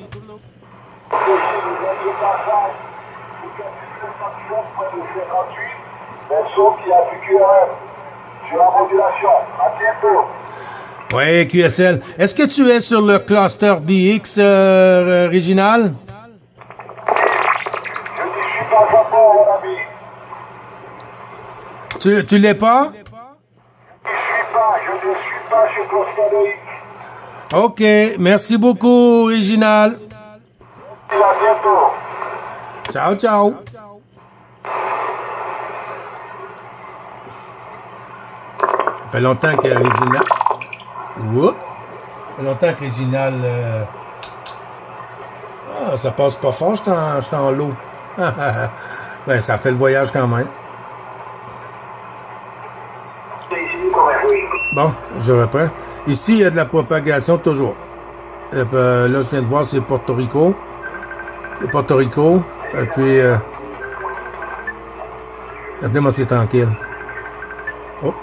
Oui, QSL. Est-ce que tu es sur le cluster DX, Réginal? Je n'y suis pas encore, mon ami. Tu l'es pas? Je ne suis pas chez Cluster DX. OK. Merci beaucoup, Réginal. Et à bientôt. Ciao, ciao. Ça fait longtemps que Réginal... Oups. Ça fait longtemps que Réginal... Ah, ça passe pas fort, je suis en l'eau. Ben, ça fait le voyage quand même. Bon, je reprends. Ici, il y a de la propagation toujours. Là, je viens de voir, c'est Porto Rico. C'est Porto Rico. Et puis... Regardez-moi, c'est tranquille. Oh.